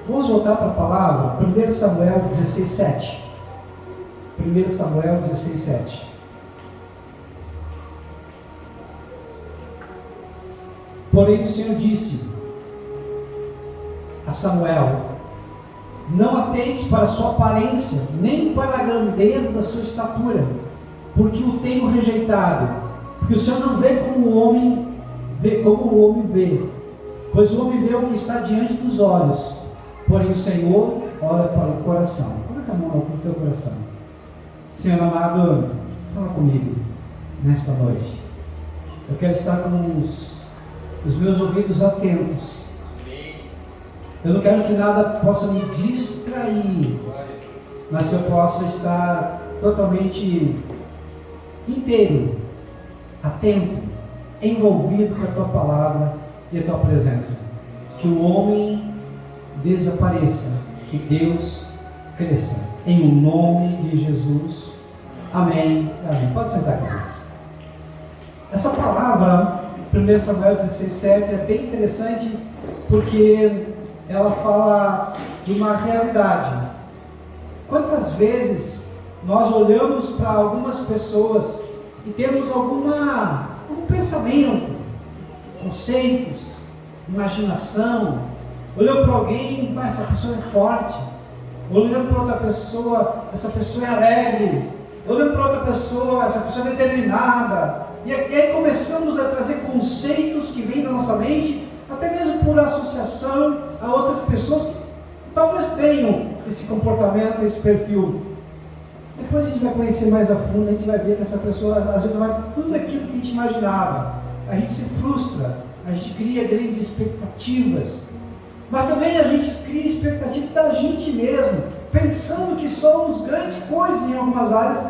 Vamos voltar para a palavra, 1 Samuel 16:7. 1 Samuel 16:7. Porém o Senhor disse a Samuel: não atente para a sua aparência, nem para a grandeza da sua estatura, porque o tenho rejeitado. Porque o Senhor não vê como o homem vê, pois o homem vê o que está diante dos olhos, porém o Senhor olha para o coração. Coloca a mão no teu coração. Senhor amado, fala comigo nesta noite. Eu quero estar com os meus ouvidos atentos. Eu não quero que nada possa me distrair, mas que eu possa estar totalmente inteiro, atento, envolvido com a tua palavra e a tua presença. Que o homem desapareça, que Deus cresça. Em o nome de Jesus. Amém. Amém. Pode sentar, queridos. Essa palavra, 1 Samuel 16:7, é bem interessante porque ela fala de uma realidade. Quantas vezes nós olhamos para algumas pessoas e temos algum pensamento, conceitos, imaginação, olhando para alguém, essa pessoa é forte, olhando para outra pessoa, essa pessoa é alegre, olhando para outra pessoa, essa pessoa é determinada, e aí começamos a trazer conceitos que vêm da nossa mente, até mesmo por associação a outras pessoas que talvez tenham esse comportamento, esse perfil. Depois a gente vai conhecer mais a fundo, a gente vai ver que essa pessoa, às vezes, não é tudo aquilo que a gente imaginava. A gente se frustra, a gente cria grandes expectativas, mas também a gente cria expectativa da gente mesmo, pensando que somos grandes coisas em algumas áreas,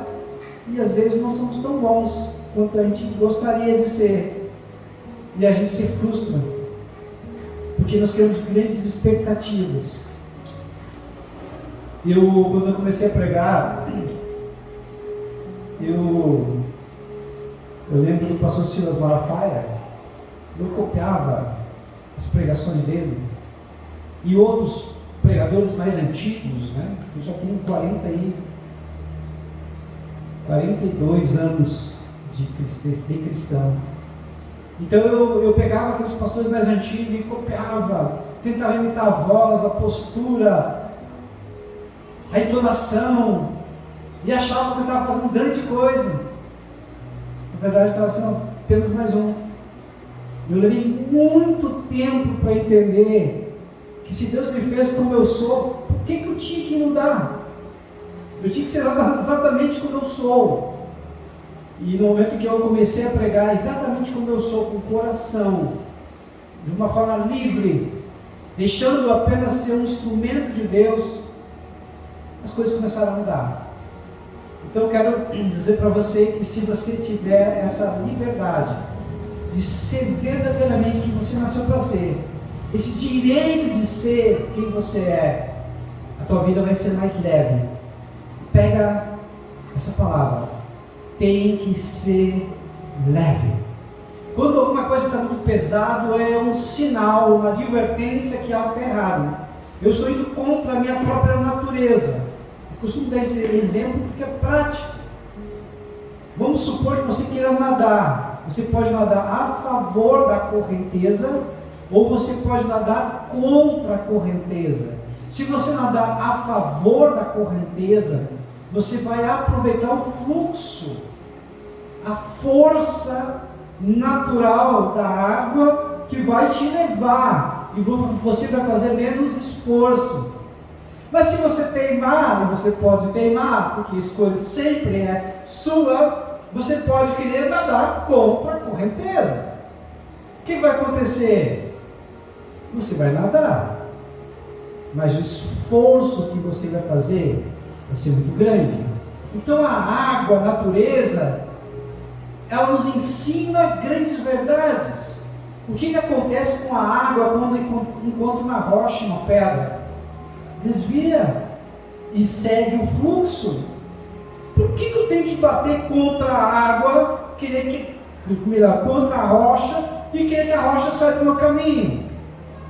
e às vezes não somos tão bons quanto a gente gostaria de ser, e a gente se frustra, porque nós criamos grandes expectativas. Quando eu comecei a pregar, eu lembro do pastor Silas Malafaia. Eu copiava as pregações dele, e outros pregadores mais antigos, né? Eu já tenho 42 anos de cristão. Então eu pegava aqueles pastores mais antigos e copiava, tentava imitar a voz, a postura, a entonação, e achava que eu estava fazendo grande coisa. Na verdade, estava sendo apenas mais um. Eu levei muito tempo para entender que se Deus me fez como eu sou, por que eu tinha que mudar? Eu tinha que ser exatamente como eu sou. E no momento que eu comecei a pregar exatamente como eu sou, com o coração, de uma forma livre, deixando apenas ser um instrumento de Deus, as coisas começaram a mudar. Então eu quero dizer para você que se você tiver essa liberdade de ser verdadeiramente quem você nasceu para ser, esse direito de ser quem você é, a tua vida vai ser mais leve. Pega essa palavra, tem que ser leve. Quando alguma coisa está muito pesado, é um sinal, uma advertência que algo está errado. Eu estou indo contra a minha própria natureza. Eu costumo dar esse exemplo porque é prático. Vamos supor que você queira nadar. Você pode nadar a favor da correnteza, ou você pode nadar contra a correnteza. Se você nadar a favor da correnteza, você vai aproveitar o fluxo, a força natural da água que vai te levar, e você vai fazer menos esforço. Mas se você teimar, e você pode teimar, porque a escolha sempre é sua, você pode querer nadar contra a correnteza. O que vai acontecer? Você vai nadar, mas o esforço que você vai fazer vai ser muito grande. Então a água, a natureza, ela nos ensina grandes verdades. O que acontece com a água quando encontra uma rocha, uma pedra? Desvia e segue o fluxo. Por que eu tenho que bater contra a água, contra a rocha, e querer que a rocha saia do meu caminho?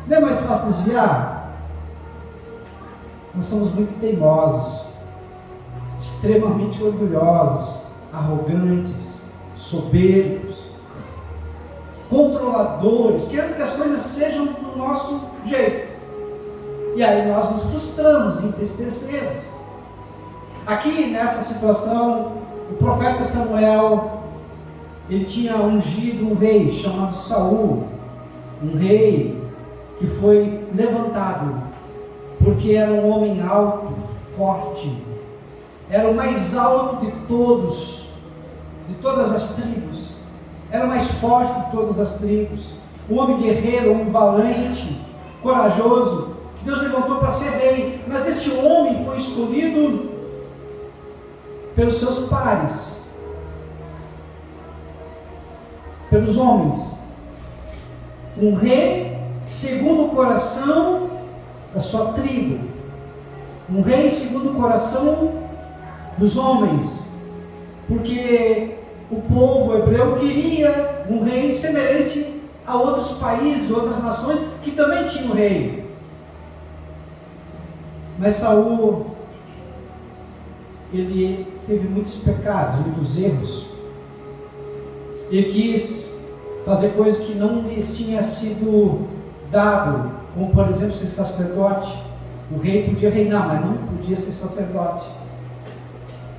Não é mais fácil desviar? Nós somos muito teimosos, extremamente orgulhosos, arrogantes, soberbos, controladores, querendo que as coisas sejam do nosso jeito. E aí nós nos frustramos, entristecemos. Aqui nessa situação, o profeta Samuel, ele tinha ungido um rei chamado Saul, um rei que foi levantado porque era um homem alto, forte, era o mais alto de todos, de todas as tribos, era o mais forte de todas as tribos, um homem guerreiro, um homem valente, corajoso, que Deus levantou para ser rei. Mas esse homem foi escolhido pelos seus pares, pelos homens, um rei segundo o coração da sua tribo, um rei segundo o coração dos homens, porque o povo hebreu queria um rei semelhante a outros países, outras nações que também tinham rei. Mas Saul, ele teve muitos pecados, muitos erros. Ele quis fazer coisas que não lhes tinha sido dado, como por exemplo ser sacerdote. O rei podia reinar, mas não podia ser sacerdote.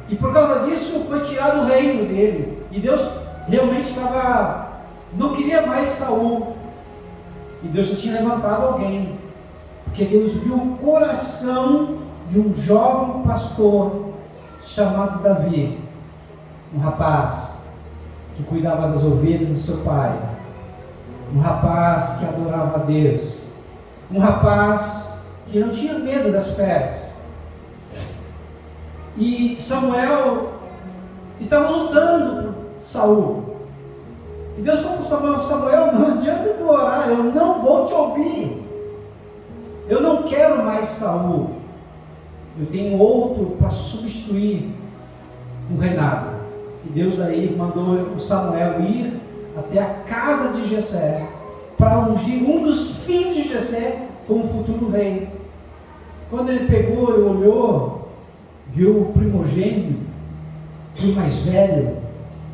E por causa disso foi tirado o reino dele. E Deus realmente não queria mais Saul. E Deus já tinha levantado alguém. Porque Deus viu o coração de um jovem pastor chamado Davi. Um rapaz que cuidava das ovelhas do seu pai. Um rapaz que adorava a Deus. Um rapaz que não tinha medo das feras. E Samuel estava lutando por Saul. E Deus falou para Samuel: Samuel, não adianta tu orar, eu não vou te ouvir. Eu não quero mais Saul. Eu tenho outro para substituir o reinado. E Deus aí mandou o Samuel ir até a casa de Jessé para ungir um dos filhos de Jessé como futuro rei. Quando ele pegou e olhou, viu o primogênito, filho mais velho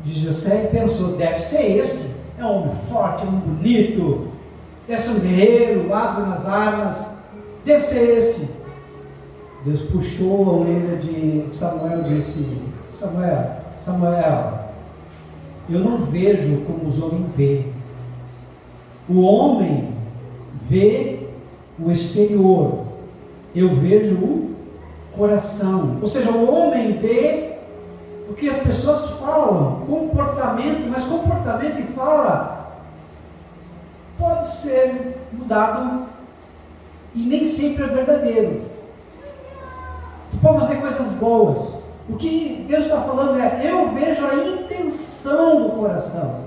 de Jessé, e pensou: deve ser esse, é um homem forte, é um homem bonito, deve ser um guerreiro, hábil nas armas, deve ser esse. Deus puxou a orelha de Samuel e disse: Samuel, eu não vejo como os homens veem. O homem vê o exterior, eu vejo o coração. Ou seja, o homem vê o que as pessoas falam, comportamento, mas comportamento e fala pode ser mudado e nem sempre é verdadeiro. Tu pode fazer coisas boas. O que Deus está falando é: eu vejo a intenção do coração,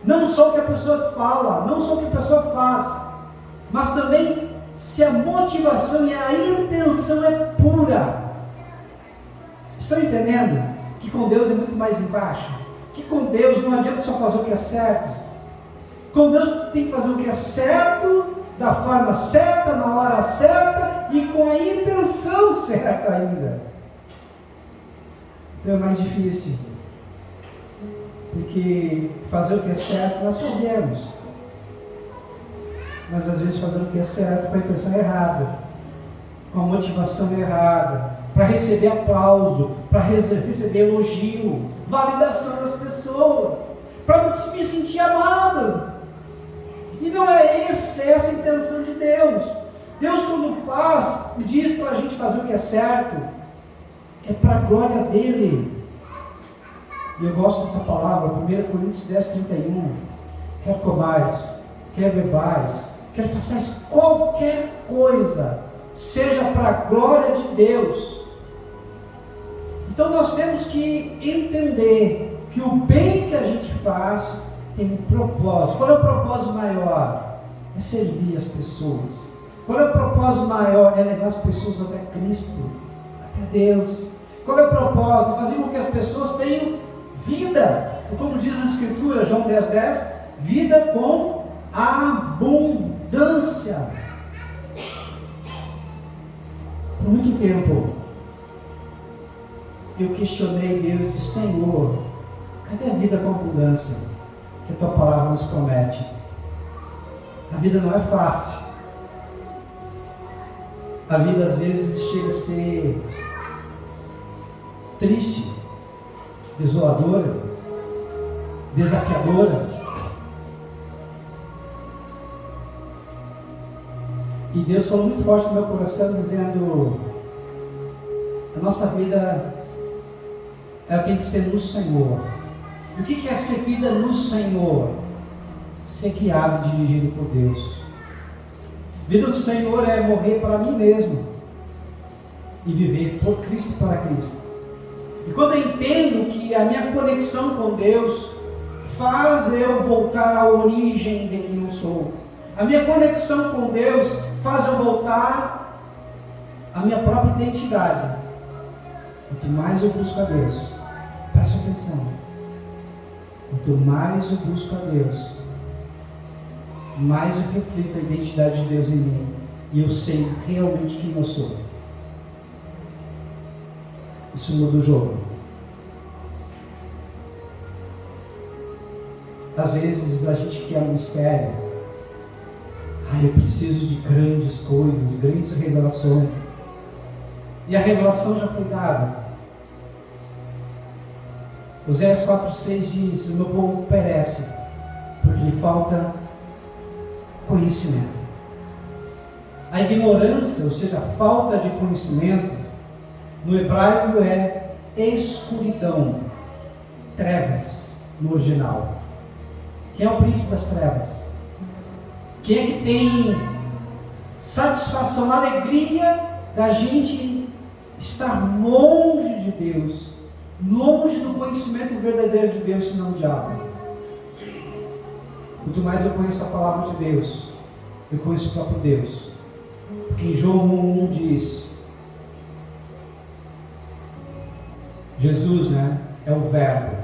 não só o que a pessoa fala, não só o que a pessoa faz, mas também se a motivação e a intenção é pura. Estão entendendo que com Deus é muito mais embaixo? Que com Deus não adianta só fazer o que é certo. Com Deus tem que fazer o que é certo, da forma certa, na hora certa e com a intenção certa ainda. Então é mais difícil, porque fazer o que é certo nós fazemos, mas às vezes fazer o que é certo com a intenção errada, com a motivação errada, para receber aplauso, para receber elogio, validação das pessoas, para me sentir amado. E não é essa a intenção de Deus. Deus, quando faz e diz para a gente fazer o que é certo, é para a glória dele. E eu gosto dessa palavra, 1 Coríntios 10:31. Quer comais, quer bebais, quer façais qualquer coisa, seja para a glória de Deus. Então nós temos que entender que o bem que a gente faz tem um propósito. Qual é o propósito maior? É servir as pessoas. Qual é o propósito maior? É levar as pessoas até Cristo, até Deus. Qual é o propósito? Fazer com que as pessoas tenham vida. Como diz a Escritura, João 10:10, vida com abundância. Por muito tempo, eu questionei Deus de Senhor, cadê a vida com abundância que a tua palavra nos promete? A vida não é fácil. A vida às vezes chega a ser triste, desoladora, desafiadora. E Deus falou muito forte no meu coração, dizendo: a nossa vida, ela tem que ser no Senhor. E o que é ser vida no Senhor? Ser guiado e dirigido por Deus. Vida do Senhor é morrer para mim mesmo e viver por Cristo e para Cristo. E quando eu entendo que a minha conexão com Deus faz eu voltar à origem de quem eu sou, a minha conexão com Deus faz eu voltar à minha própria identidade. Quanto mais eu busco a Deus, preste atenção, quanto mais eu busco a Deus, mais eu reflito a identidade de Deus em mim, e eu sei realmente quem eu sou. Isso muda o jogo. Às vezes a gente quer um mistério. Eu preciso de grandes coisas, grandes revelações. E a revelação já foi dada. Oséias 4,6 diz: o meu povo perece, porque lhe falta conhecimento. A ignorância, ou seja, a falta de conhecimento, no hebraico é escuridão, trevas, no original. Quem é o príncipe das trevas? Quem é que tem satisfação, alegria da gente estar longe de Deus, longe do conhecimento verdadeiro de Deus, senão o diabo? Quanto mais eu conheço a palavra de Deus, eu conheço o próprio Deus. Porque em João 1,1 diz: Jesus, é o Verbo,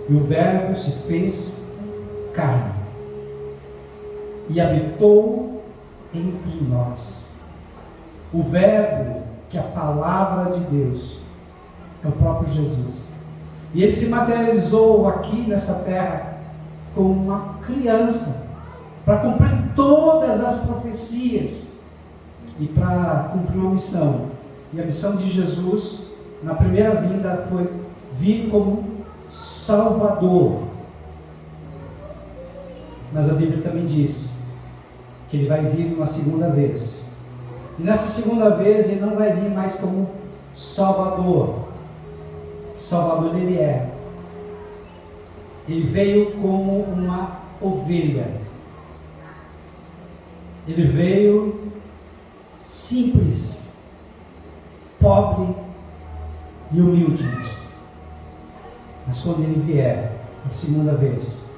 e o Verbo se fez carne e habitou entre nós. O Verbo, que é a palavra de Deus, é o próprio Jesus. E ele se materializou aqui nessa terra como uma criança, para cumprir todas as profecias e para cumprir uma missão. E a missão de Jesus na primeira vinda foi vir como Salvador. Mas a Bíblia também diz que ele vai vir uma segunda vez. E nessa segunda vez ele não vai vir mais como Salvador. Salvador ele é. Ele veio como uma ovelha. Ele veio simples, pobre e humilde. Mas quando ele vier a segunda vez,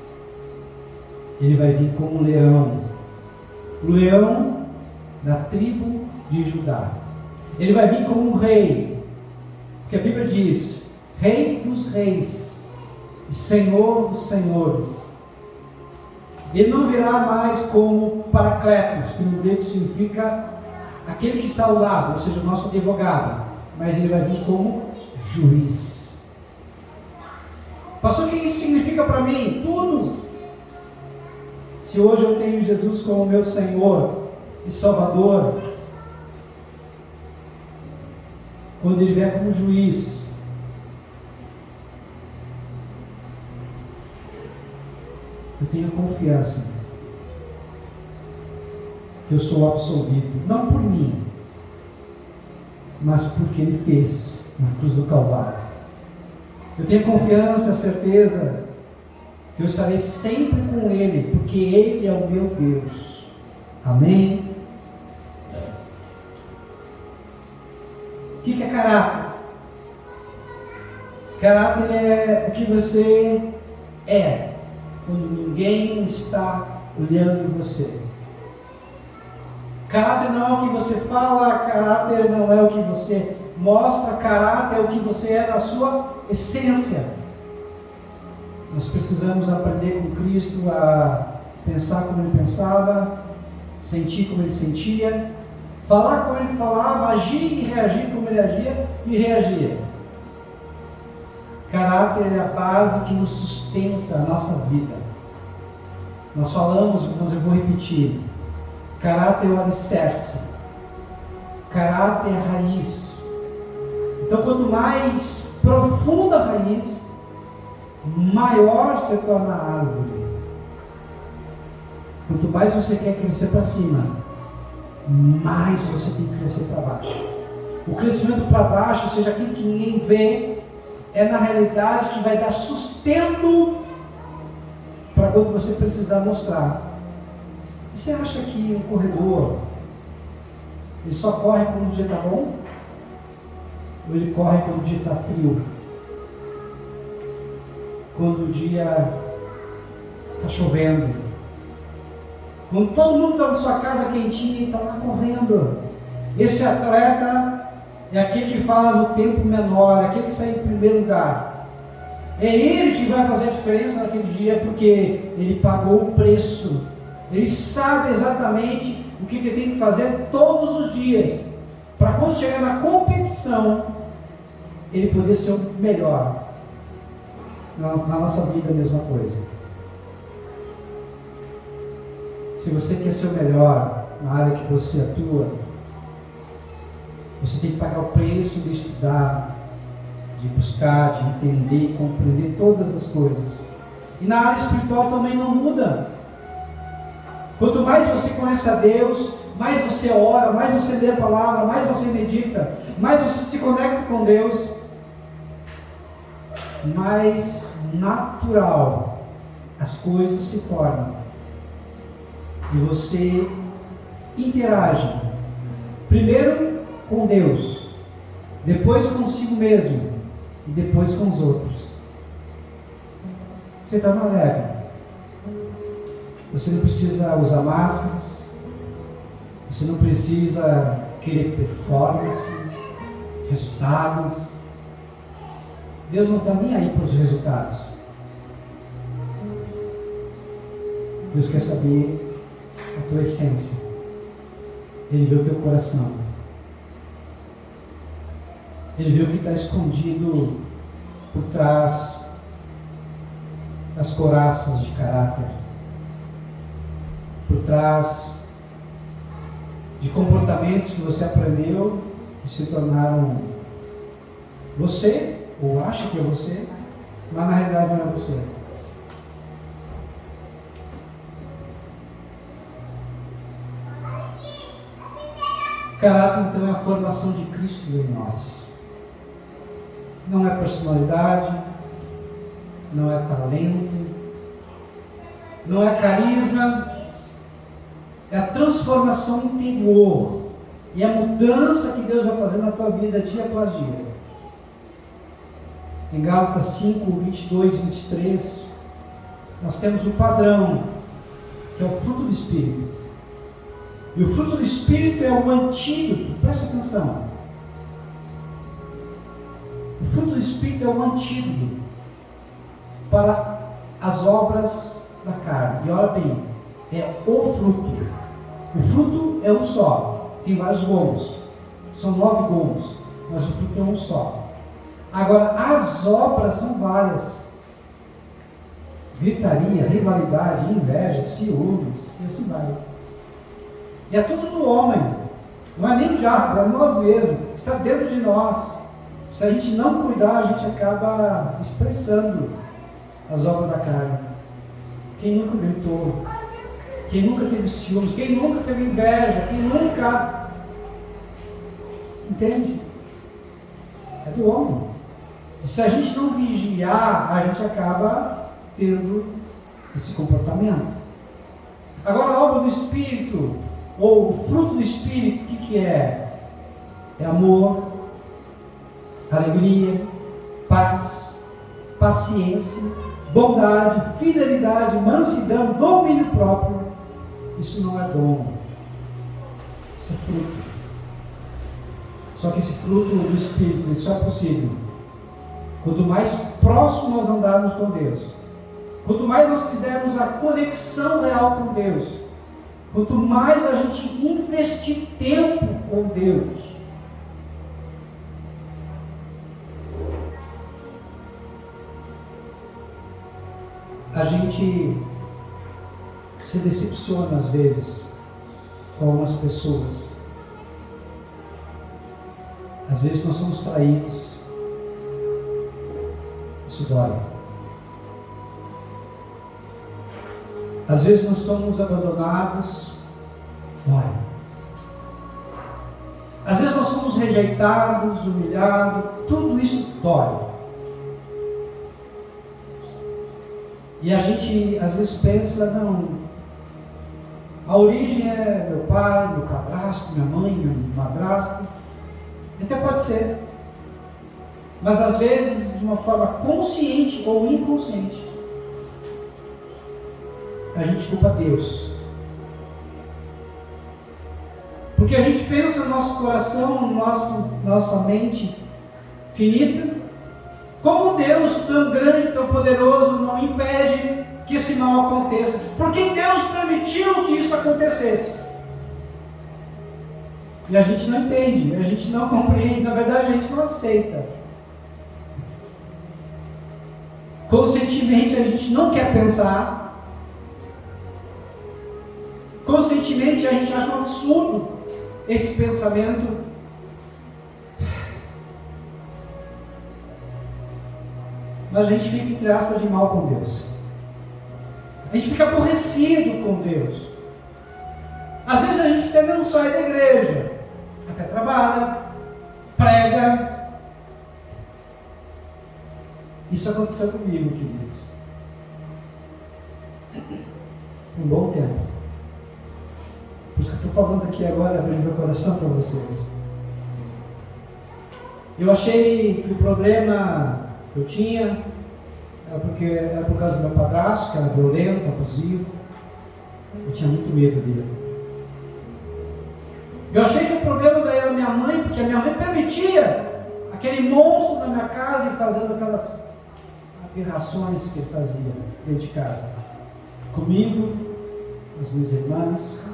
ele vai vir como um leão. O leão da tribo de Judá. Ele vai vir como um rei. Porque a Bíblia diz: Rei dos reis e Senhor dos senhores. Ele não virá mais como Paracletos, que no grego significa aquele que está ao lado, ou seja, o nosso advogado, mas ele vai vir como juiz. Pastor, o que isso significa para mim? Tudo. Se hoje eu tenho Jesus como meu Senhor e Salvador, quando ele vier como juiz, eu tenho confiança que eu sou absolvido, não por mim, mas porque ele fez na cruz do Calvário. Eu tenho confiança, certeza que eu estarei sempre com ele, porque ele é o meu Deus. Amém? O que é caráter? Caráter é o que você é quando ninguém está olhando em você. Caráter não é o que você fala, caráter não é o que você mostra, caráter é o que você é na sua essência. Nós precisamos aprender com Cristo a pensar como ele pensava, sentir como ele sentia, falar como ele falava, agir e reagir como ele agia e reagia. Caráter é a base que nos sustenta a nossa vida. Nós falamos, mas eu vou repetir. Caráter é o alicerce. Caráter é a raiz. Então, quanto mais profunda a raiz, maior se torna a árvore. Quanto mais você quer crescer para cima, mais você tem que crescer para baixo. O crescimento para baixo, ou seja, aquilo que ninguém vê, é na realidade que vai dar sustento para quando você precisar mostrar. E você acha que um corredor, ele só corre quando o dia está bom? Ou ele corre quando o dia está frio? Quando o dia está chovendo? Quando todo mundo está na sua casa quentinha e está lá correndo? Esse atleta é aquele que faz o tempo menor, é aquele que sai em primeiro lugar. É ele que vai fazer a diferença naquele dia, porque ele pagou o preço. Ele sabe exatamente o que ele tem que fazer todos os dias, para quando chegar na competição, ele poder ser o melhor. Na nossa vida a mesma coisa. Se você quer ser o melhor na área que você atua, você tem que pagar o preço de estudar, de buscar, de entender, compreender todas as coisas. E na área espiritual também não muda. Quanto mais você conhece a Deus, mais você ora, mais você lê a palavra, mais você medita, mais você se conecta com Deus, mais natural as coisas se tornam. E você interage, primeiro com Deus, depois consigo mesmo e depois com os outros. Você está na leve. Você não precisa usar máscaras, você não precisa querer performance, resultados. Deus não está nem aí para os resultados. Deus quer saber a tua essência. Ele vê o teu coração. Ele vê o que está escondido por trás das couraças de caráter, por trás de comportamentos que você aprendeu e se tornaram você, ou acha que é você, mas na realidade não é você. Caráter, então, é a formação de Cristo em nós. Não é personalidade, não é talento, não é carisma, é a transformação interior e a mudança que Deus vai fazer na tua vida dia após dia. Em Gálatas 5, 22 e 23, nós temos o padrão, que é o fruto do Espírito. E o fruto do Espírito é o antídoto, presta atenção. O fruto do Espírito é o antídoto para as obras da carne. E olha bem, é o fruto. O fruto é um só, tem vários gomos, são 9 gomos, mas o fruto é um só. Agora, as obras são várias. Gritaria, rivalidade, inveja, ciúmes, e assim vai. E é tudo do homem, não é nem o diabo, é nós mesmos, está dentro de nós. Se a gente não cuidar, a gente acaba expressando as obras da carne. Quem nunca gritou? Quem nunca teve ciúmes? Quem nunca teve inveja? Quem nunca... Entende? É do homem. E se a gente não vigiar, a gente acaba tendo esse comportamento. Agora, a obra do Espírito, ou o fruto do Espírito, o que é? É amor, alegria, paz, paciência, bondade, fidelidade, mansidão, domínio próprio. Isso não é dom, isso é fruto. Só que esse fruto do Espírito só é possível quanto mais próximo nós andarmos com Deus, quanto mais nós quisermos a conexão real com Deus, quanto mais a gente investir tempo com Deus, a gente se decepciona às vezes com algumas pessoas. Às vezes nós somos traídos. Isso dói. Às vezes nós somos abandonados. Dói. Às vezes nós somos rejeitados, humilhados. Tudo isso dói. E a gente às vezes pensa, não, a origem é meu pai, meu padrasto, minha mãe, meu madrasto. Até pode ser. Mas às vezes de uma forma consciente ou inconsciente, a gente culpa Deus. Porque a gente pensa no nosso coração, no nossa mente finita, como Deus tão grande, tão poderoso, não impede que esse mal aconteça. Porque Deus permitiu que isso acontecesse. E a gente não entende, a gente não compreende, na verdade a gente não aceita. Conscientemente a gente não quer pensar. Conscientemente a gente acha um absurdo esse pensamento. Mas a gente fica, entre aspas, de mal com Deus. A gente fica aborrecido com Deus. Às vezes a gente até não sai da igreja, até trabalha, prega. Isso aconteceu comigo, queridos. Um bom tempo. Por isso que eu estou falando aqui agora, abrindo meu coração para vocês. Eu achei que o problema que eu tinha era por causa do meu padrasto, que era violento, abusivo. Eu tinha muito medo dele. Eu achei que o problema daí era minha mãe, porque a minha mãe permitia aquele monstro na minha casa e fazendo aquelas aberrações que ele fazia dentro de casa. Comigo, com as minhas irmãs.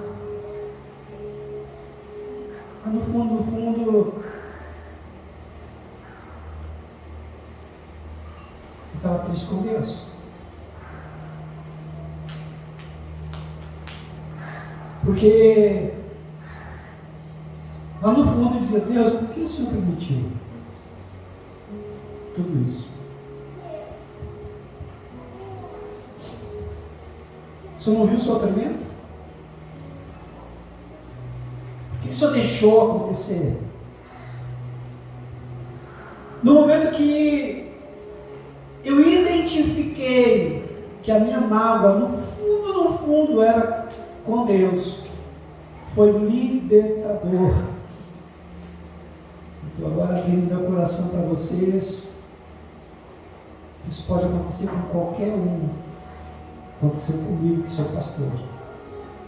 Mas no fundo, eu estava triste com Deus. Porque lá no fundo eu dizia, Deus, por que o Senhor permitiu tudo isso? O Senhor não viu o sofrimento? Por que o Senhor deixou acontecer? No momento que eu identifiquei que a minha mágoa, no fundo, era com Deus, foi libertador. Então, agora abrindo meu coração para vocês, isso pode acontecer com qualquer um. Aconteceu comigo, que sou pastor.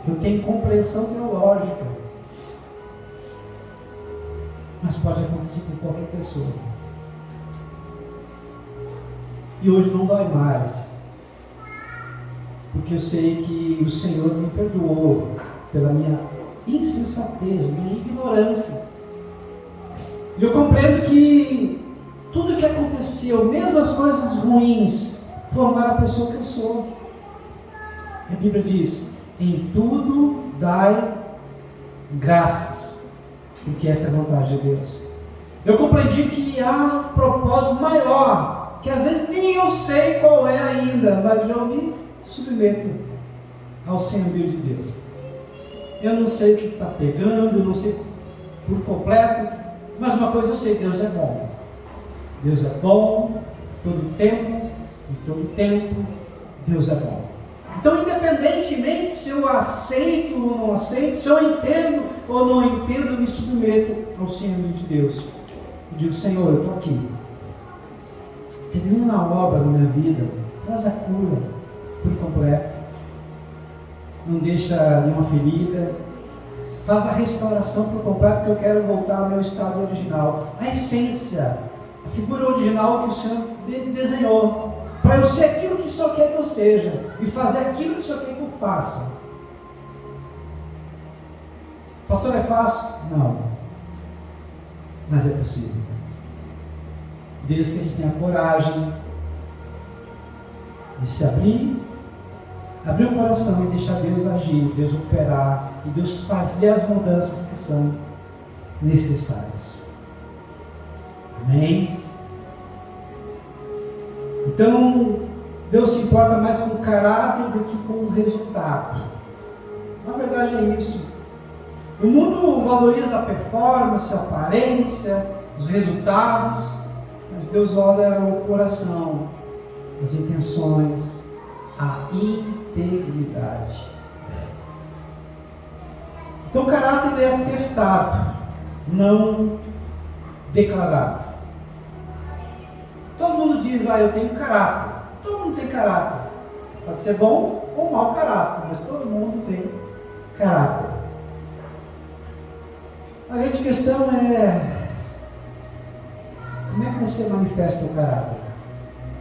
Eu tenho compreensão teológica, mas pode acontecer com qualquer pessoa. E hoje não dói mais, porque eu sei que o Senhor me perdoou pela minha insensatez, minha ignorância. E eu compreendo que tudo que aconteceu, mesmo as coisas ruins, formaram a pessoa que eu sou. A Bíblia diz, em tudo dai graças, porque esta é a vontade de Deus. Eu compreendi que há um propósito maior, que às vezes nem eu sei qual é ainda, mas eu me submeto ao senhorio de Deus. Eu não sei o que está pegando, não sei por completo, mas uma coisa eu sei, Deus é bom. Deus é bom todo tempo, em todo tempo, Deus é bom. Então, independentemente se eu aceito ou não aceito, se eu entendo ou não entendo, eu me submeto ao senhorio de Deus. Eu digo, Senhor, eu estou aqui. Termina a obra na minha vida, traz a cura por completo. Não deixa nenhuma ferida. Faz a restauração por completo, que eu quero voltar ao meu estado original. A essência, a figura original que o Senhor desenhou. Para eu ser aquilo que o Senhor quer que eu seja. E fazer aquilo que o Senhor quer que eu faça. Pastor, é fácil? Não. Mas é possível. Desde que a gente tenha coragem de se abrir o coração e deixar Deus agir, Deus operar e Deus fazer as mudanças que são necessárias. Amém? Então, Deus se importa mais com o caráter do que com o resultado. Na verdade é isso. O mundo valoriza a performance, a aparência, os resultados, mas Deus olha o coração, as intenções, a integridade. Então o caráter é testado, não declarado. Todo mundo diz, eu tenho caráter. Todo mundo tem caráter. Pode ser bom ou mau caráter, mas todo mundo tem caráter. A grande questão é: como é que você manifesta o caráter?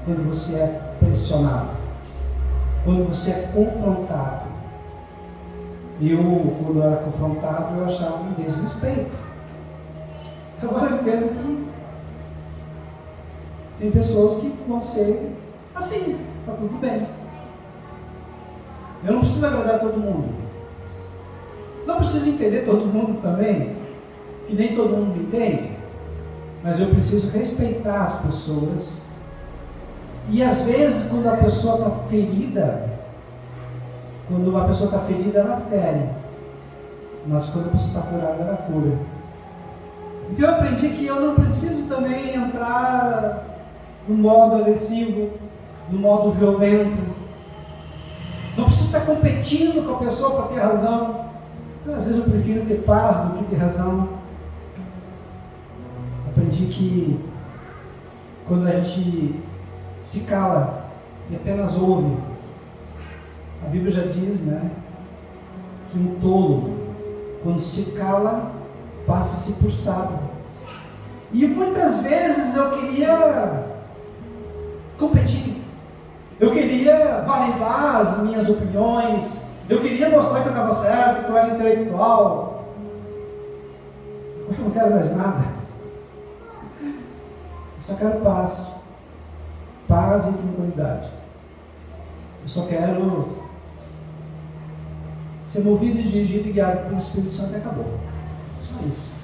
Quando você é pressionado, quando você é confrontado. Quando eu era confrontado, eu achava um desrespeito. Agora eu entendo que tem pessoas que vão ser assim, está tudo bem. Eu não preciso agradar todo mundo. Não preciso entender todo mundo também, que nem todo mundo entende. Mas eu preciso respeitar as pessoas. E às vezes, quando a pessoa está ferida, ela fere. Mas quando a pessoa está curada, ela cura. Então eu aprendi que eu não preciso também entrar no modo agressivo, no modo violento. Não preciso estar competindo com a pessoa para ter razão. Então, às vezes eu prefiro ter paz do que ter razão. Aprendi que quando a gente se cala e apenas ouve, a Bíblia já diz, que um tolo, quando se cala, passa-se por sábio. E muitas vezes eu queria competir, eu queria validar as minhas opiniões, eu queria mostrar que eu estava certo, que eu era intelectual. Eu não quero mais nada. Eu só quero paz e tranquilidade. Eu só quero ser movido e dirigido e guiado pelo Espírito Santo e acabou. Só isso.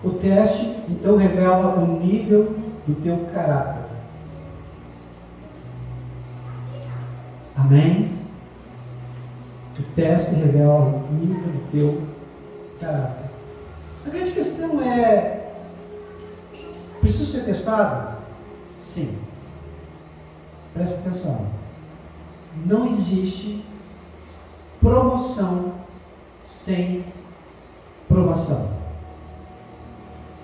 O teste, então, revela o nível do teu caráter. Amém? O teste revela o nível do teu caráter. A grande questão é: preciso ser testado? Sim. Preste atenção. Não existe promoção sem provação.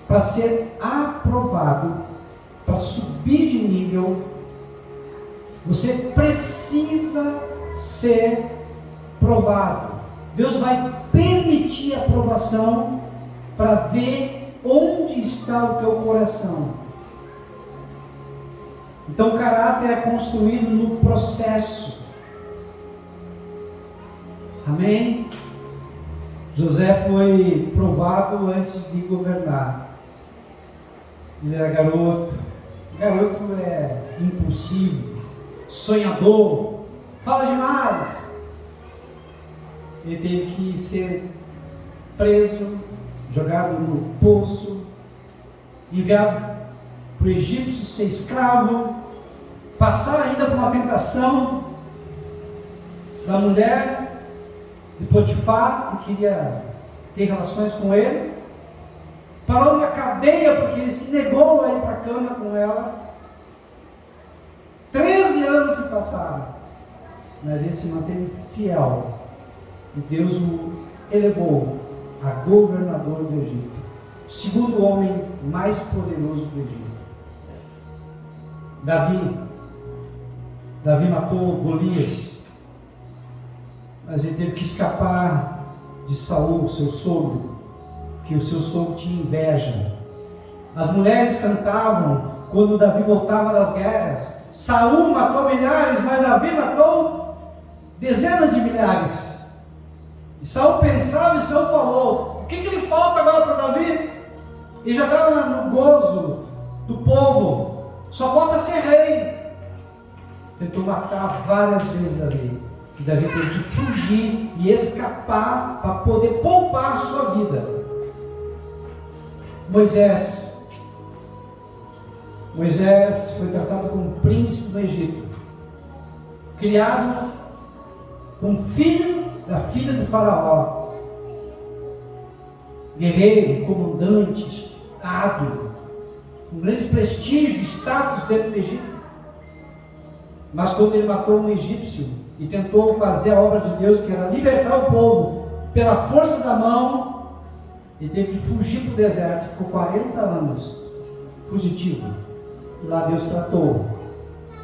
Para ser aprovado, para subir de nível, você precisa ser provado. Deus vai permitir a provação para ver onde está o teu coração. Então o caráter é construído no processo. Amém? José foi provado antes de governar. Ele era garoto. Garoto é impulsivo, sonhador, fala demais. Ele teve que ser preso, jogado no poço, enviado para o Egito ser escravo, passar ainda por uma tentação da mulher de Potifar, que queria ter relações com ele. Parou na cadeia porque ele se negou a ir para a cama com ela. 13 anos se passaram, mas ele se manteve fiel. E Deus o elevou a governador do Egito, o segundo homem mais poderoso do Egito. Davi matou Golias, mas ele teve que escapar de Saul, seu sogro, que o seu sogro tinha inveja. As mulheres cantavam quando Davi voltava das guerras. Saul matou milhares, mas Davi matou dezenas de milhares. E Saul pensava e Saul falou: o que lhe falta agora para Davi? Ele já está no gozo do povo, só falta ser rei. Tentou matar várias vezes Davi. E Davi teve que fugir e escapar para poder poupar a sua vida. Moisés foi tratado como príncipe do Egito, criado como filho da filha do faraó, guerreiro, comandante, estado, com grande prestígio, status dentro do Egito. Mas quando ele matou um egípcio e tentou fazer a obra de Deus, que era libertar o povo pela força da mão, ele teve que fugir para o deserto, ficou 40 anos fugitivo. E lá Deus tratou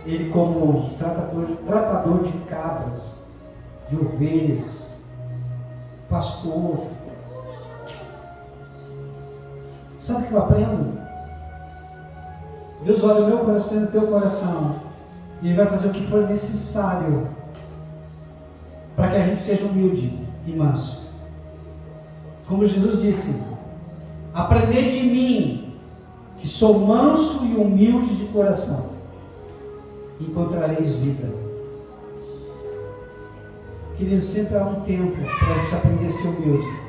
ele como tratador de cabras, de ovelhas, pastor. Sabe o que eu aprendo? Deus olha o meu coração e o teu coração, e Ele vai fazer o que for necessário para que a gente seja humilde e manso. Como Jesus disse: aprendei de mim, que sou manso e humilde de coração, e encontrareis vida. Queridos, sempre há um tempo para a gente aprender a ser humilde.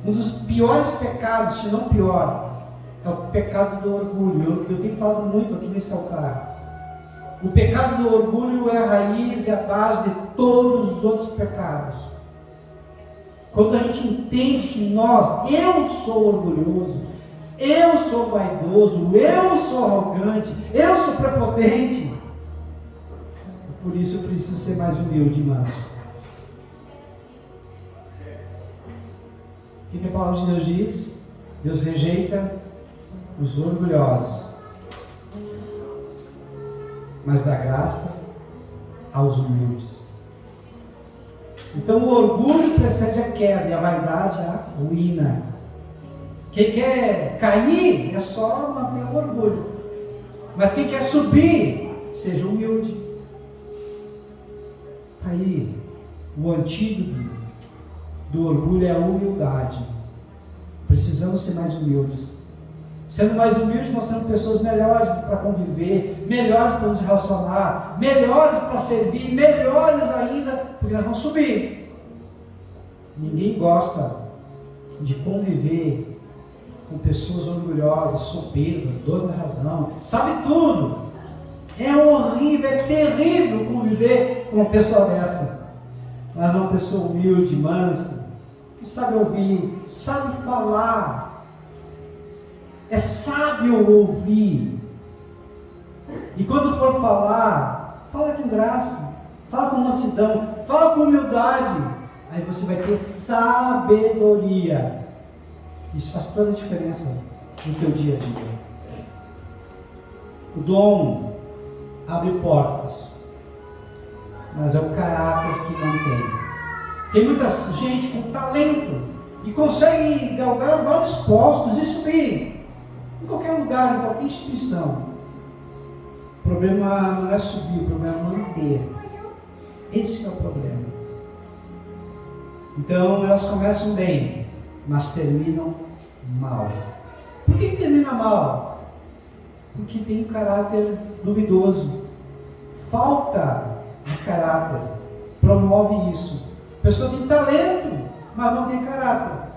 Um dos piores pecados, se não pior, é o pecado do orgulho. Eu tenho falado muito aqui nesse altar. O pecado do orgulho é a raiz e a base de todos os outros pecados. Quando a gente entende que eu sou orgulhoso, eu sou vaidoso, eu sou arrogante, eu sou prepotente, por isso eu preciso ser mais humilde e manso. O que a palavra de Deus diz? Deus rejeita os orgulhosos, mas dá graça aos humildes. Então o orgulho precede a queda e a vaidade a ruína. Quem quer cair é só manter o orgulho, mas quem quer subir, seja humilde. Está aí o antídoto do orgulho, é a humildade. Precisamos ser mais humildes. Sendo mais humildes, nós somos pessoas melhores para conviver, melhores para nos relacionar, melhores para servir, melhores ainda, porque nós vamos subir. Ninguém gosta de conviver com pessoas orgulhosas, soberbas, donas da razão, sabe tudo. É horrível, é terrível conviver com uma pessoa dessa. Mas uma pessoa humilde, mansa, que sabe ouvir, sabe falar, é sábio ouvir. E quando for falar, fala com graça, fala com mansidão, fala com humildade. Aí você vai ter sabedoria. Isso faz toda a diferença no teu dia a dia. O dom abre portas, mas é o caráter que mantém. Tem muita gente com talento e consegue galgar vários postos e subir em qualquer lugar, em qualquer instituição. O problema não é subir, o problema é manter. Esse é o problema. Então elas começam bem, mas terminam mal. Por que termina mal? Porque tem um caráter duvidoso. Falta de caráter promove isso. A pessoa tem talento, mas não tem caráter.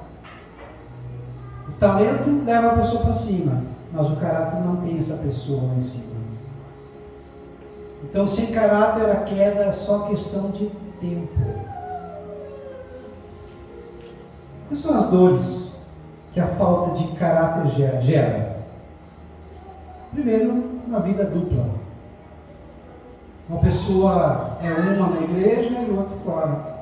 O talento leva a pessoa para cima, mas o caráter mantém essa pessoa lá em cima. Então, sem caráter, a queda é só questão de tempo. Quais são as dores que a falta de caráter gera? Primeiro, uma vida dupla. Uma pessoa é uma na igreja e outra fora.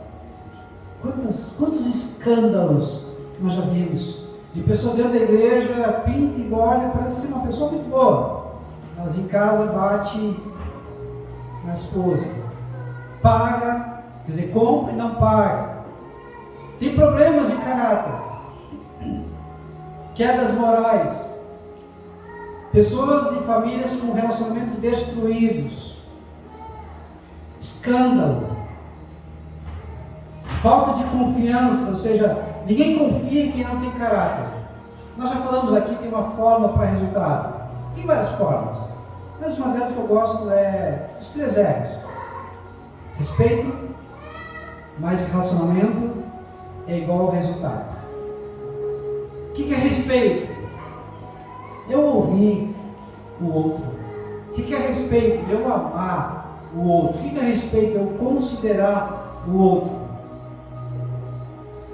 Quantos escândalos nós já vimos de pessoa dentro da igreja, pinta e borda, parece ser uma pessoa muito boa, mas em casa bate na esposa, paga, quer dizer, compra e não paga, tem problemas de caráter, quedas morais. Pessoas e famílias com relacionamentos destruídos, escândalo, falta de confiança, ou seja, ninguém confia em quem não tem caráter. Nós já falamos aqui, tem uma forma para resultado. Tem várias formas, mas uma delas que eu gosto é os 3 R's. Respeito, mais relacionamento é igual ao resultado. O que é respeito? Eu ouvir o outro. O que é respeito? Eu amar o outro. O que é respeito? Eu considerar o outro.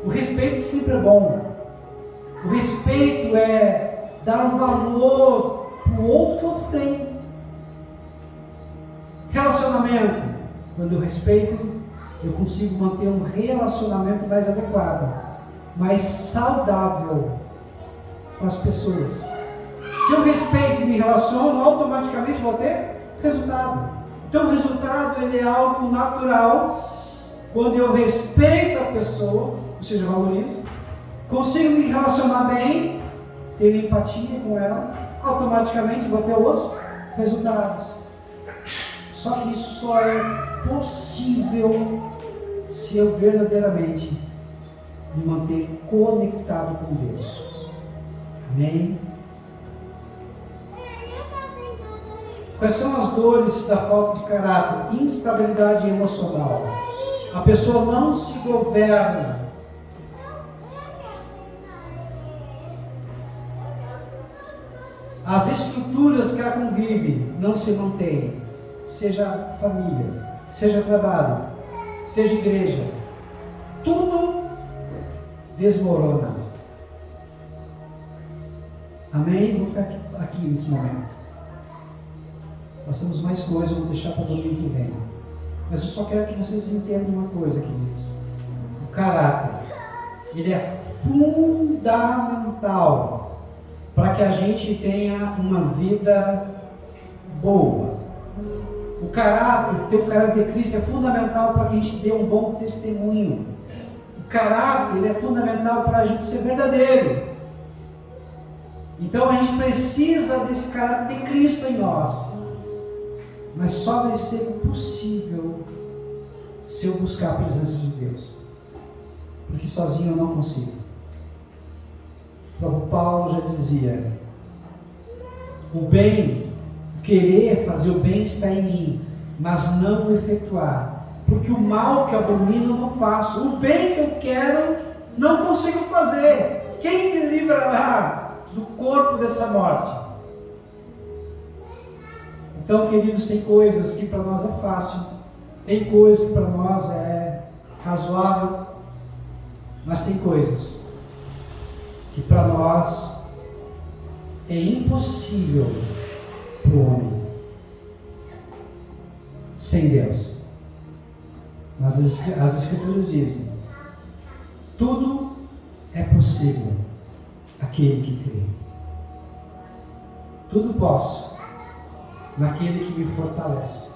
O respeito sempre é bom. O respeito é dar um valor para o outro que o outro tem. Relacionamento. Quando eu respeito, eu consigo manter um relacionamento mais adequado, mais saudável com as pessoas. Se eu respeito e me relaciono, automaticamente vou ter resultado. Então o resultado ele é algo natural. Quando eu respeito a pessoa, ou seja, valorizo, consigo me relacionar bem, ter empatia com ela, automaticamente vou ter os resultados. Só que isso só é possível se eu verdadeiramente me manter conectado com Deus. Amém? Quais são as dores da falta de caráter? Instabilidade emocional. A pessoa não se governa. As estruturas que ela convive não se mantêm. Seja família, seja trabalho, seja igreja. Tudo desmorona. Amém? Vou ficar aqui nesse momento. Nós temos mais coisas, eu vou deixar para o domingo que vem. Mas eu só quero que vocês entendam uma coisa, queridos. O caráter, ele é fundamental para que a gente tenha uma vida boa. O caráter, ter o caráter de Cristo é fundamental para que a gente dê um bom testemunho. O caráter, ele é fundamental para a gente ser verdadeiro. Então a gente precisa desse caráter de Cristo em nós. Mas só vai ser possível se eu buscar a presença de Deus. Porque sozinho eu não consigo. O próprio Paulo já dizia: o bem, o querer fazer o bem está em mim, mas não o efetuar. Porque o mal que abomino eu não faço. O bem que eu quero não consigo fazer. Quem me livrará do corpo dessa morte? Então, queridos, tem coisas que para nós é fácil, tem coisas que para nós é razoável, mas tem coisas que para nós é impossível para o homem sem Deus. Mas as Escrituras dizem: tudo é possível àquele que crê. Tudo posso naquele que me fortalece.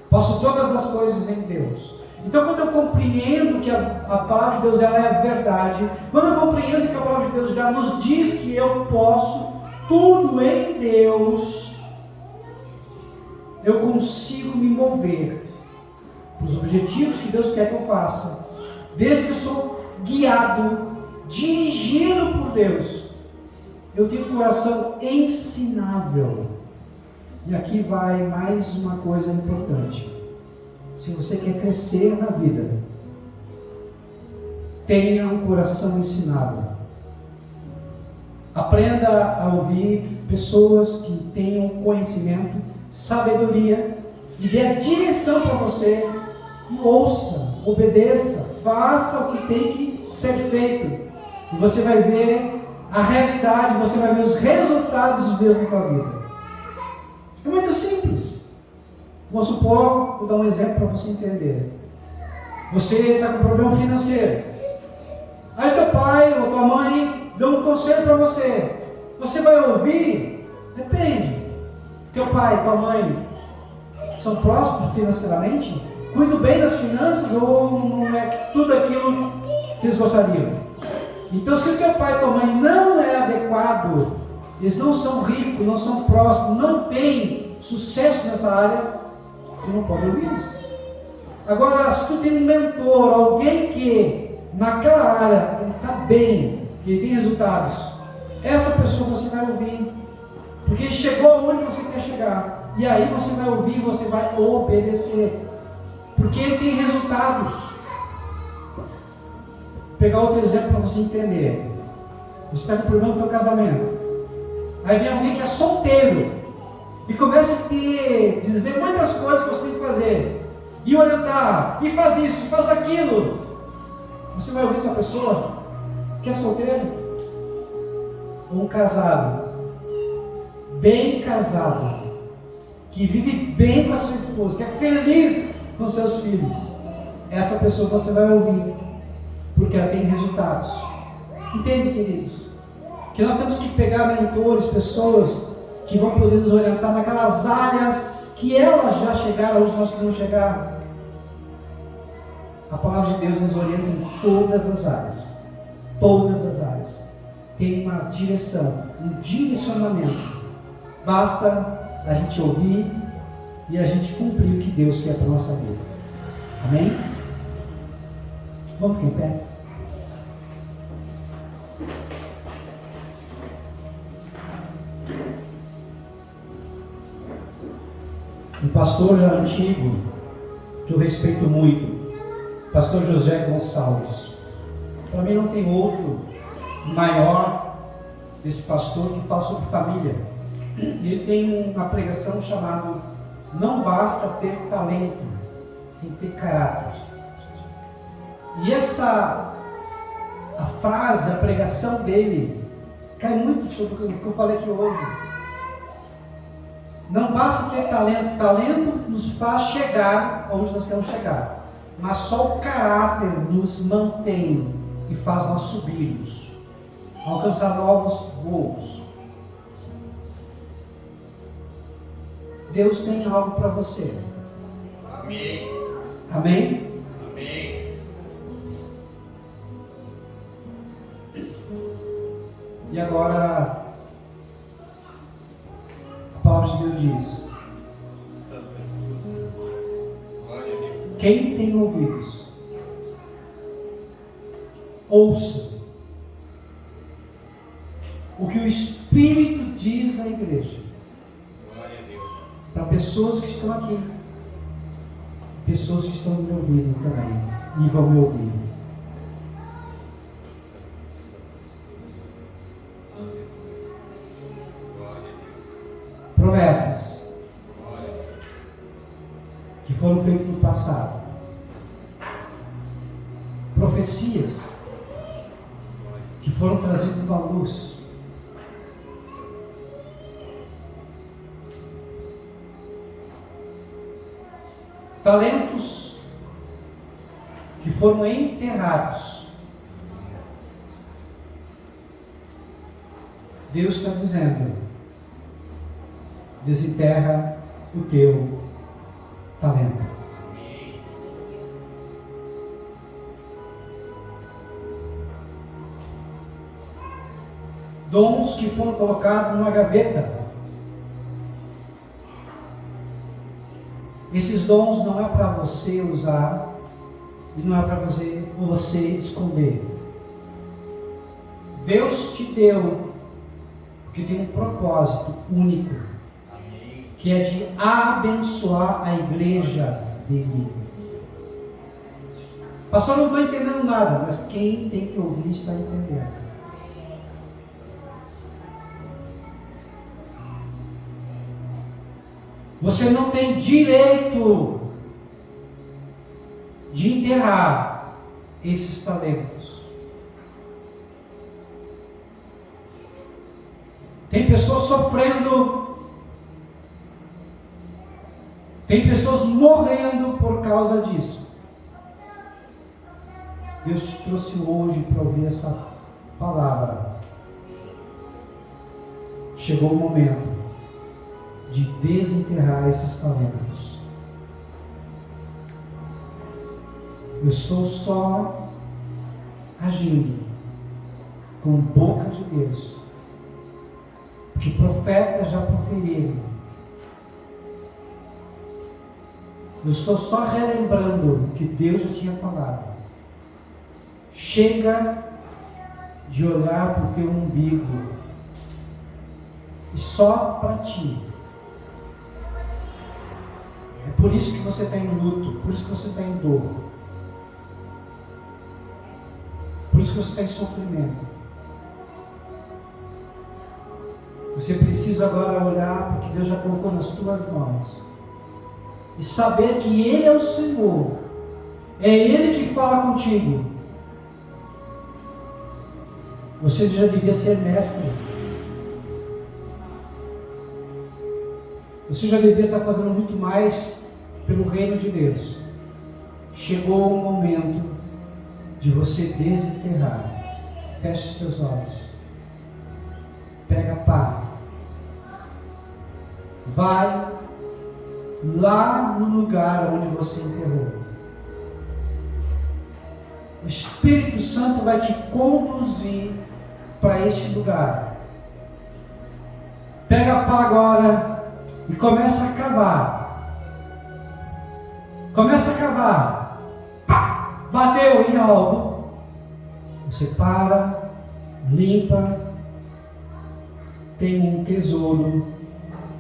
Posso todas as coisas em Deus. Então, quando eu compreendo que a palavra de Deus ela é a verdade, quando eu compreendo que a palavra de Deus já nos diz que eu posso tudo em Deus, eu consigo me mover para os objetivos que Deus quer que eu faça, desde que eu sou guiado, dirigido por Deus. Eu tenho um coração ensinável. E aqui vai mais uma coisa importante. Se você quer crescer na vida, tenha um coração ensinável. Aprenda a ouvir pessoas que tenham conhecimento, sabedoria, e dê a direção para você. E ouça, obedeça, faça o que tem que ser feito. E você vai ver a realidade, você vai ver os resultados de Deus na sua vida. É muito simples. Vamos supor, vou dar um exemplo para você entender. Você está com problema financeiro. Aí teu pai ou tua mãe dão um conselho para você. Você vai ouvir? Depende. Teu pai, tua mãe são próximos financeiramente? Cuidam bem das finanças ou não é tudo aquilo que eles gostariam? Então, se teu pai e tua mãe não é adequado eles não são ricos, não são prósperos, não têm sucesso nessa área, tu não pode ouvi-los. Agora, se tu tem um mentor, alguém que naquela área ele está bem, que ele tem resultados, essa pessoa você vai ouvir, porque ele chegou onde você quer chegar, e aí você vai ouvir e você vai obedecer, porque ele tem resultados. Vou pegar outro exemplo para você entender. Você está com problema no teu casamento, aí vem alguém que é solteiro e começa a dizer muitas coisas que você tem que fazer, e orientar, e faz isso, faz aquilo. Você vai ouvir essa pessoa que é solteiro? Ou um casado, bem casado, que vive bem com a sua esposa, que é feliz com seus filhos? Essa pessoa você vai ouvir, porque ela tem resultados. Entende, queridos? Que nós temos que pegar mentores, pessoas que vão poder nos orientar naquelas áreas que elas já chegaram, onde nós queremos chegar. A palavra de Deus nos orienta em todas as áreas. Todas as áreas. Tem uma direção, um direcionamento. Basta a gente ouvir e a gente cumprir o que Deus quer para a nossa vida. Amém? Vamos ficar em pé. Um pastor já antigo, que eu respeito muito, pastor José Gonçalves. Para mim não tem outro maior desse pastor que fala sobre família. Ele tem uma pregação chamada "Não basta ter talento, tem que ter caráter". E a frase, a pregação dele cai muito sobre o que eu falei aqui hoje. Não basta ter talento, talento nos faz chegar aonde nós queremos chegar, mas só o caráter nos mantém e faz nós subirmos, alcançar novos voos. Deus tem algo para você. Amém. Amém? Amém. E agora a palavra de Deus diz: quem tem ouvidos, ouça o que o Espírito diz à igreja. Para pessoas que estão aqui, pessoas que estão me ouvindo também e vão me ouvir. Promessas que foram feitas no passado, profecias que foram trazidas à luz, talentos que foram enterrados. Deus está dizendo: desenterra o teu talento. Dons que foram colocados numa gaveta. Esses dons não é para você usar e não é para você esconder. Deus te deu porque tem um propósito único, que é de abençoar a igreja dele. Pastor, não estou entendendo nada, mas quem tem que ouvir está entendendo. Você não tem direito de enterrar esses talentos. Tem pessoas sofrendo, tem pessoas morrendo por causa disso. Deus te trouxe hoje para ouvir essa palavra. Chegou o momento de desenterrar esses talentos. Eu estou só agindo com boca de Deus, Porque profetas já proferiram. Eu estou só relembrando o que Deus já tinha falado. Chega de olhar para o teu umbigo e só para ti. É por isso que você está em luto, por isso que você está em dor, por isso que você está em sofrimento. Você precisa agora olhar para o que Deus já colocou nas tuas mãos e saber que Ele é o Senhor, é Ele que fala contigo. Você já devia ser mestre. Você já devia estar fazendo muito mais pelo reino de Deus. Chegou o momento de você desenterrar. Feche os teus olhos. Pega a pá. Vai lá no lugar onde você enterrou. O Espírito Santo vai te conduzir para este lugar. Pega a pá agora e começa a cavar. Começa a cavar. Pá! Bateu em algo. Você para, limpa. Tem um tesouro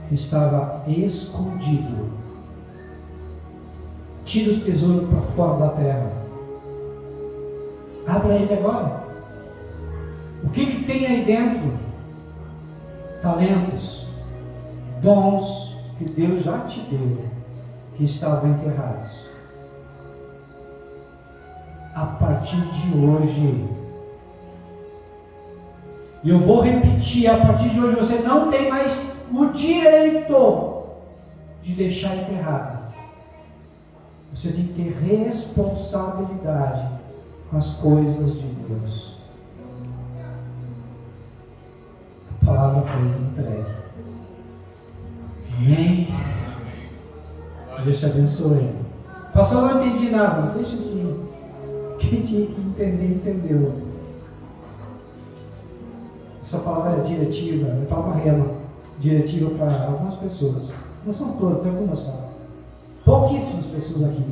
que estava escondido. Tira o tesouro para fora da terra. Abra ele agora. O que tem aí dentro? Talentos, dons que Deus já te deu, que estavam enterrados. A partir de hoje, e eu vou repetir, a partir de hoje você não tem mais o direito de deixar enterrado. Você tem que ter responsabilidade com as coisas de Deus. A palavra foi entregue. Amém? Deus te abençoe. Pastor, eu não entendi nada. Deixa assim. Quem tinha que entender, entendeu. Essa palavra é diretiva, é palavra rema. Diretiva para algumas pessoas. Não são todas, algumas só. Pouquíssimas pessoas aqui.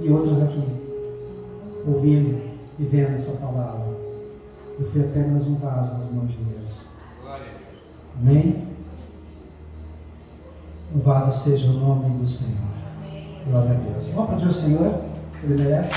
E outras aqui. Ouvindo e vendo essa palavra. Eu fui apenas um vaso nas mãos de Deus. Amém? Louvado seja o nome do Senhor. Glória a Deus. Vamos aplaudir o Senhor, Ele merece.